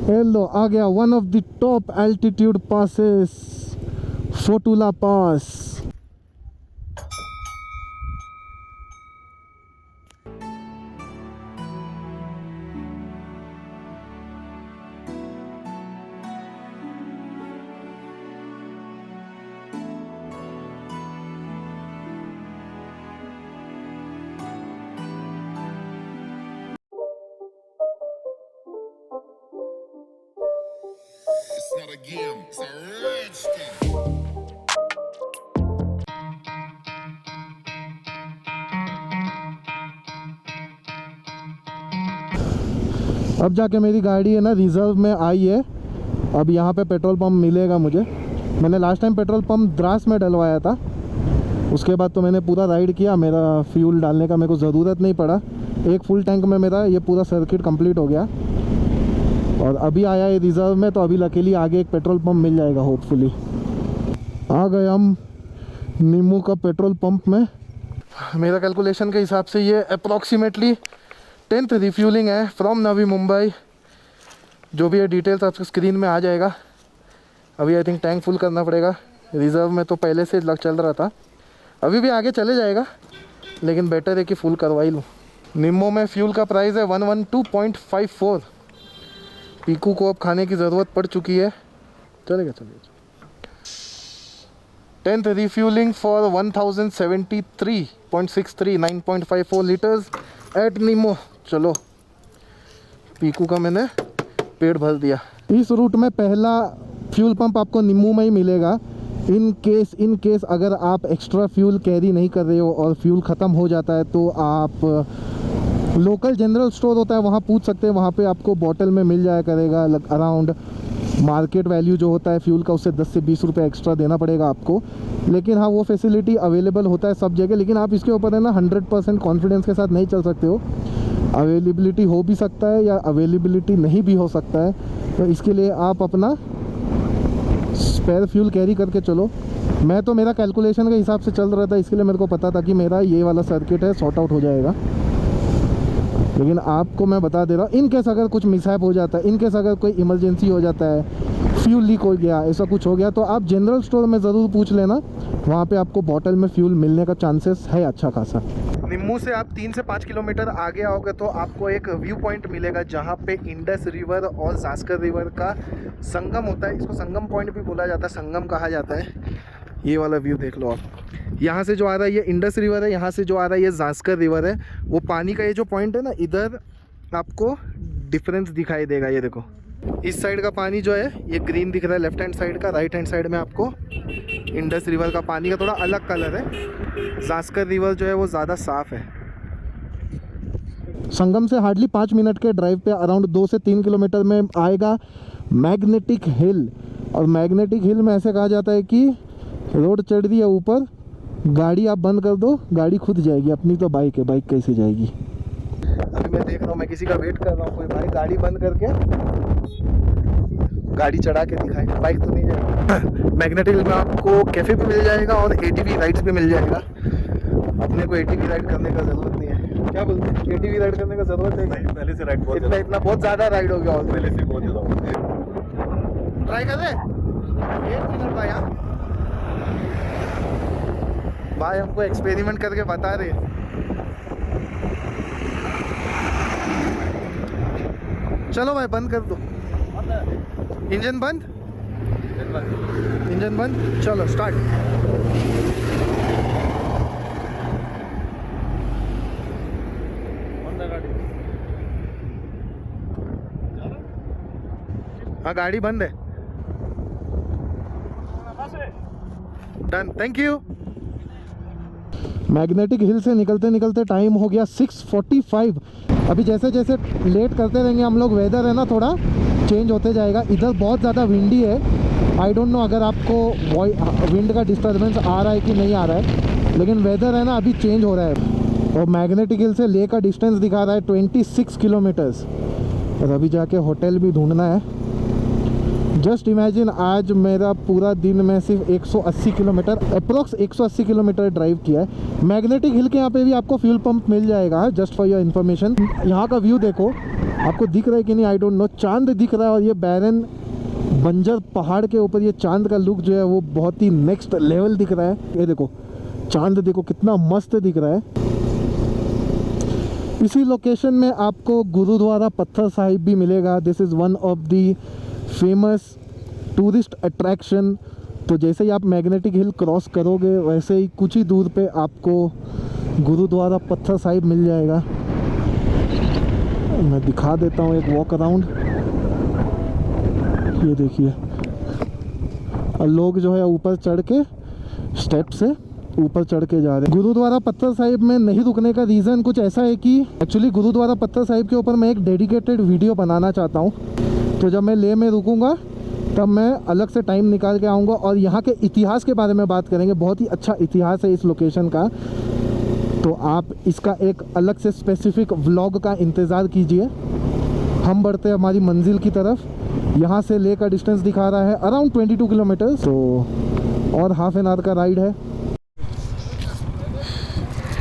Hello आ गया one of the top altitude passes, Fotula pass. It's not a game, it's a rich thing. अब जाके मेरी गाड़ी है ना रिजर्व में आई है। अब यहाँ पे पेट्रोल पंप मिलेगा मुझे। मैंने last time petrol pump Dras में डलवाया था, उसके बाद तो मैंने पूरा राइड किया, मेरा फ्यूल डालने का मेरे को ज़रूरत नहीं पड़ा। एक फुल टैंक में मेरा ये पूरा सर्किट कंप्लीट हो गया और अभी आया है रिजर्व में, तो अभी लकीली आगे एक पेट्रोल पंप मिल जाएगा होपफुली। आ गए हम नीमू का पेट्रोल पंप में। मेरा कैलकुलेशन के हिसाब से ये अप्रॉक्सीमेटली 10th रिफ्यूलिंग है फ्रॉम नवी मुंबई। जो भी है डिटेल्स आपको स्क्रीन में आ जाएगा। अभी आई थिंक टैंक फुल करना पड़ेगा। रिज़र्व में तो पहले से लग चल रहा था, अभी भी आगे चले जाएगा, लेकिन बेटर है कि फुल करवा ही लूँ। निम्मो में फ्यूल का प्राइस है 112.54। पीकू को अब खाने की ज़रूरत पड़ चुकी है। चलेगा चलेगा। 10th refuelling for 1073.63 9.54 litres at Nimmo. चलो, पीकू का मैंने पेट भर दिया। इस रूट में पहला फ्यूल पंप आपको निम्मू में ही मिलेगा। इन केस अगर आप एक्स्ट्रा फ्यूल कैरी नहीं कर रहे हो और फ्यूल ख़त्म हो जाता है तो आप लोकल जनरल स्टोर होता है वहाँ पूछ सकते हैं। वहाँ पे आपको बॉटल में मिल जाया करेगा। अराउंड मार्केट वैल्यू जो होता है फ्यूल का उससे 10 से 20 रुपये एक्स्ट्रा देना पड़ेगा आपको। लेकिन हाँ, वो फैसिलिटी अवेलेबल होता है सब जगह। लेकिन आप इसके ऊपर है ना 100% कॉन्फिडेंस के साथ नहीं चल सकते हो। अवेलेबिलिटी हो भी सकता है या अवेलेबिलिटी नहीं भी हो सकता है, तो इसके लिए आप अपना स्पेयर फ्यूल कैरी करके चलो। मैं तो मेरा कैलकुलेशन के हिसाब से चल रहा था, इसके लिए मेरे को पता था कि मेरा ये वाला सर्किट है सॉर्ट आउट हो जाएगा। लेकिन आपको मैं बता दे रहा हूँ, इन केस अगर कुछ मिसहैप हो जाता है, इन केस अगर कोई इमरजेंसी हो जाता है, फ्यूल लीक हो गया, ऐसा कुछ हो गया, तो आप जनरल स्टोर में ज़रूर पूछ लेना। वहाँ पे आपको बॉटल में फ्यूल मिलने का चांसेस है अच्छा खासा। निम्मू से आप 3 से 5 किलोमीटर आगे आओगे तो आपको एक व्यू पॉइंट मिलेगा जहाँ पे इंडस रिवर और जास्कर रिवर का संगम होता है। इसको संगम पॉइंट भी बोला जाता है, संगम कहा जाता है। ये वाला व्यू देख लो आप। यहाँ से जो आ रहा है ये इंडस रिवर है, यहाँ से जो आ रहा है ये जास्कर रिवर है। वो पानी का ये जो पॉइंट है ना, इधर आपको डिफरेंस दिखाई देगा। ये देखो, इस साइड का पानी जो है ये ग्रीन दिख रहा है लेफ्ट हैंड साइड का, राइट हैंड साइड में आपको इंडस रिवर का पानी का थोड़ा अलग कलर है। जास्कर रिवर जो है वो ज़्यादा साफ़ है। संगम से हार्डली 5 मिनट के ड्राइव पे अराउंड 2 से 3 किलोमीटर में आएगा मैग्नेटिक हिल। और मैग्नेटिक हिल में ऐसे कहा जाता है कि रोड चढ़ रही है ऊपर, गाड़ी आप बंद कर दो, गाड़ी खुद जाएगी। अपनी तो बाइक है, बाइक कैसे जाएगी। अभी मैं देख रहा हूँ, मैं किसी का वेट कर रहा हूँ, कोई भाई गाड़ी बंद करके गाड़ी चढ़ा के दिखाए। बाइक तो नहीं जाएगी। मैग्नेटिक हिल में आपको कैफ़े भी मिल जाएगा और ATV राइड्स भी मिल जाएगा। अपने को ATV राइड करने का ज़रूरत नहीं है। क्या बोलते हैं, ATV राइड करने का ज़रूरत है नहीं, पहले से राइड बहुत इतना बहुत ज़्यादा राइड हो गया और पहले से बहुत ज़्यादा। ट्राई कर रहे 1 मिनट भाई। यहाँ भाई हमको एक्सपेरिमेंट करके बता रहे। चलो भाई बंद कर दो। इंजन बंद, इंजन बंद। चलो स्टार्ट। हाँ गाड़ी बंद है। Done, thank you. Magnetic hill से निकलते निकलते टाइम हो गया 6:45। अभी जैसे जैसे लेट करते रहेंगे हम लोग, वेदर है ना थोड़ा चेंज होते जाएगा। इधर बहुत ज़्यादा विंडी है। आई डोंट नो अगर आपको विंड का डिस्टर्बेंस आ रहा है कि नहीं आ रहा है, लेकिन वेदर है ना अभी चेंज हो रहा है। और मैग्नेटिक हिल से ले का डिस्टेंस दिखा रहा है 26 किलोमीटर्स। और अभी जाके होटल भी ढूंढना है। जस्ट इमेजिन, आज मेरा पूरा दिन में सिर्फ 180 किलोमीटर अप्रोक्स 180 किलोमीटर ड्राइव किया है। मैग्नेटिक हिल के यहाँ पे भी आपको फ्यूल पंप मिल जाएगा, जस्ट फॉर योर इन्फॉर्मेशन। यहाँ का व्यू देखो, आपको दिख रहा है कि नहीं आई डोंट नो, चांद दिख रहा है और ये बैरन बंजर पहाड़ के ऊपर ये चांद का लुक जो है वो बहुत ही नेक्स्ट लेवल दिख रहा है। ये देखो चांद देखो कितना मस्त दिख रहा है। इसी लोकेशन में आपको गुरुद्वारा पत्थर साहिब भी मिलेगा। This is one of the famous tourist attraction. तो जैसे ही आप मैग्नेटिक हिल क्रॉस करोगे वैसे ही कुछ ही दूर पे आपको गुरुद्वारा पत्थर साहिब मिल जाएगा। मैं दिखा देता हूँ एक वॉक अराउंड। ये देखिए और लोग जो है ऊपर चढ़ के स्टेप से ऊपर चढ़ के जा रहे हैं। गुरुद्वारा पत्थर साहिब में नहीं रुकने का रीज़न कुछ ऐसा है कि एक्चुअली गुरुद्वारा पत्थर साहिब के ऊपर मैं एक डेडिकेटेड वीडियो बनाना चाहता हूँ। तो जब मैं लेह में रुकूँगा तब मैं अलग से टाइम निकाल के आऊँगा और यहाँ के इतिहास के बारे में बात करेंगे। बहुत ही अच्छा इतिहास है इस लोकेशन का, तो आप इसका एक अलग से स्पेसिफिक व्लॉग का इंतज़ार कीजिए। हम बढ़ते हैं हमारी मंजिल की तरफ। यहाँ से लेह का डिस्टेंस दिखा रहा है अराउंड 22 किलोमीटर, तो और हाफ एन आवर का राइड है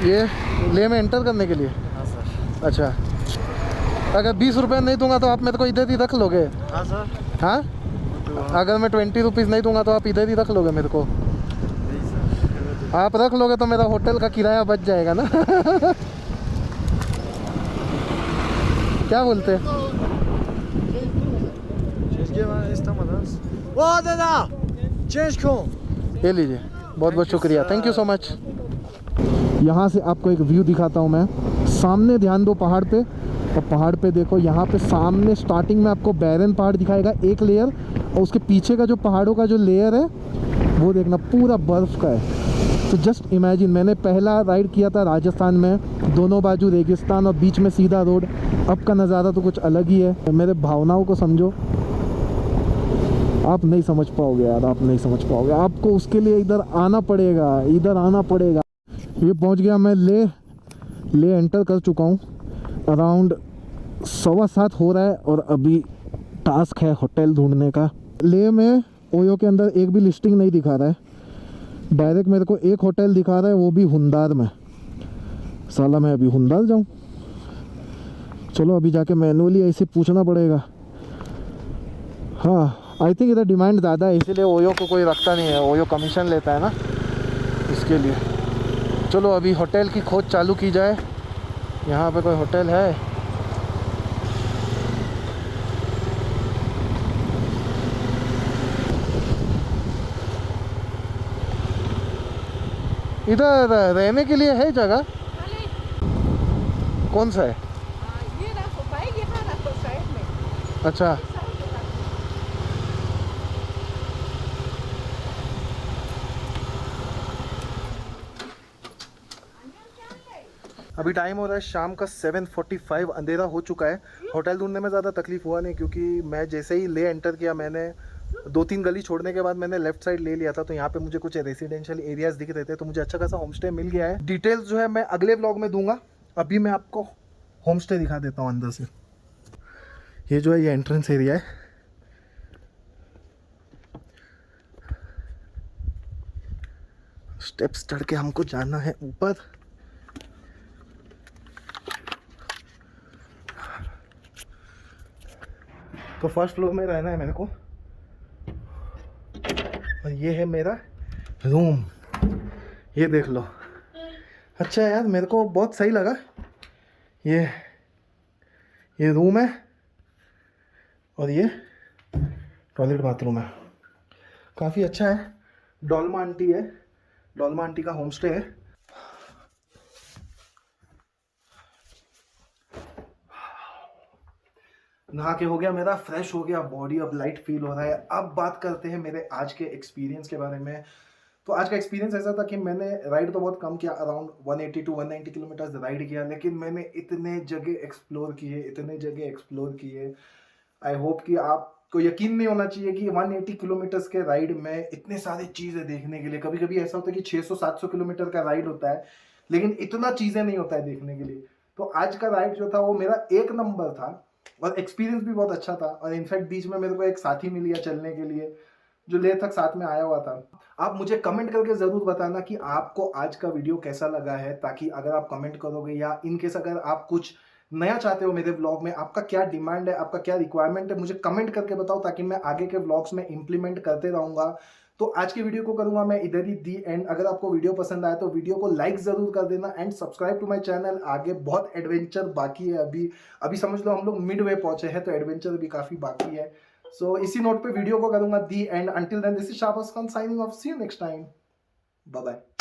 ये लेह में एंटर करने के लिए। हाँ सर। अच्छा, अगर 20 रुपये नहीं दूंगा तो आप मेरे को इधर ही रख लोगे? हाँ सर। हाँ, अगर मैं 20 रुपीज़ नहीं दूंगा तो आप इधर ही रख लोगे मेरे को? नहीं सर। आप रख लोगे तो मेरा होटल का किराया बच जाएगा ना। क्या बोलते हैं? वो दादा चेंज क्यों? ले लीजिए, बहुत बहुत शुक्रिया, थैंक यू सो मच। यहाँ से आपको एक व्यू दिखाता हूँ मैं। सामने ध्यान दो पहाड़ पे, और पहाड़ पे देखो यहाँ पे सामने स्टार्टिंग में आपको बैरन पहाड़ दिखाएगा एक लेयर, और उसके पीछे का जो पहाड़ों का जो लेयर है वो देखना पूरा बर्फ़ का है। तो जस्ट इमेजिन, मैंने पहला राइड किया था राजस्थान में, दोनों बाजू रेगिस्तान और बीच में सीधा रोड। अब का नज़ारा तो कुछ अलग ही है। मेरे भावनाओं को समझो, आप नहीं समझ पाओगे यार, आप नहीं समझ पाओगे। आपको उसके लिए इधर आना पड़ेगा, इधर आना पड़ेगा। ये पहुंच गया मैं ले एंटर कर चुका हूँ। अराउंड 7:15 हो रहा है और अभी टास्क है होटल ढूंढने का। ले में ओयो के अंदर एक भी लिस्टिंग नहीं दिखा रहा है, डायरेक्ट मेरे को एक होटल दिखा रहा है, वो भी हुंदार में। साला मैं अभी हुंदार जाऊँ? चलो अभी जाके मैनुअली ऐसे पूछना पड़ेगा। हाँ, आई थिंक इधर डिमांड ज़्यादा है, इसीलिए ओयो को कोई रखता नहीं है। ओयो कमीशन लेता है ना, इसके लिए। चलो अभी होटल की खोज चालू की जाए। यहाँ पे कोई होटल है? इधर रहने के लिए है जगह? कौन सा है? ये रास्ता पाएगी, हाँ रास्ता साइड में। अच्छा, अभी टाइम हो रहा है शाम का 7:45, अंधेरा हो चुका है। होटल ढूंढने में ज़्यादा तकलीफ हुआ नहीं, क्योंकि मैं जैसे ही ले एंटर किया, मैंने 2-3 गली छोड़ने के बाद मैंने लेफ्ट साइड ले लिया था। तो यहाँ पे मुझे कुछ रेजिडेंशियल एरियाज़ दिख रहे थे, तो मुझे अच्छा खासा होम स्टे मिल गया है। डिटेल्स जो है मैं अगले व्लॉग में दूंगा। अभी मैं आपको होम स्टे दिखा देता हूँ अंदर से। ये जो है ये एंट्रेंस एरिया है। स्टेप्स चढ़ के हमको जाना है ऊपर। तो फर्स्ट फ्लोर में रहना है मेरे को, और ये है मेरा रूम। ये देख लो, अच्छा है यार, मेरे को बहुत सही लगा। ये रूम है और ये टॉयलेट बाथरूम है, काफ़ी अच्छा है। डॉल्मा आंटी है, डॉल्मा आंटी का होम स्टे है। नहा के हो गया मेरा, फ्रेश हो गया बॉडी, अब लाइट फील हो रहा है। अब बात करते हैं मेरे आज के एक्सपीरियंस के बारे में। तो आज का एक्सपीरियंस ऐसा था कि मैंने राइड तो बहुत कम किया, अराउंड 180 to 190 किलोमीटर्स राइड किया, लेकिन मैंने इतने जगह एक्सप्लोर किए। आई होप कि आपको यकीन नहीं होना चाहिए कि 180 किलोमीटर्स के राइड में इतने सारी चीज़ें देखने के लिए। कभी कभी ऐसा होता है कि 600-700 किलोमीटर का राइड होता है, लेकिन इतना चीज़ें नहीं होता है देखने के लिए। तो आज का राइड जो था वो मेरा एक नंबर था, और एक्सपीरियंस भी बहुत अच्छा था। और इनफैक्ट बीच में मेरे को एक साथी मिल गया चलने के लिए, जो लेह तक साथ में आया हुआ था। आप मुझे कमेंट करके ज़रूर बताना कि आपको आज का वीडियो कैसा लगा है, ताकि अगर आप कमेंट करोगे या इनकेस अगर आप कुछ नया चाहते हो मेरे व्लॉग में, आपका क्या डिमांड है, आपका क्या रिक्वायरमेंट है, मुझे कमेंट करके बताओ ताकि मैं आगे के व्लॉग्स में इंप्लीमेंट करते रहूंगा। तो आज की वीडियो को करूंगा मैं इधर ही दी एंड। अगर आपको वीडियो पसंद आया तो वीडियो को लाइक जरूर कर देना and subscribe to my channel. आगे बहुत एडवेंचर बाकी है, अभी समझ लो हम लोग मिड वे पहुंचे हैं, तो एडवेंचर भी काफी बाकी है। सो इसी नोट पे वीडियो को करूंगा the end. Until then this is Shabash Khan signing off, see you next time, bye bye.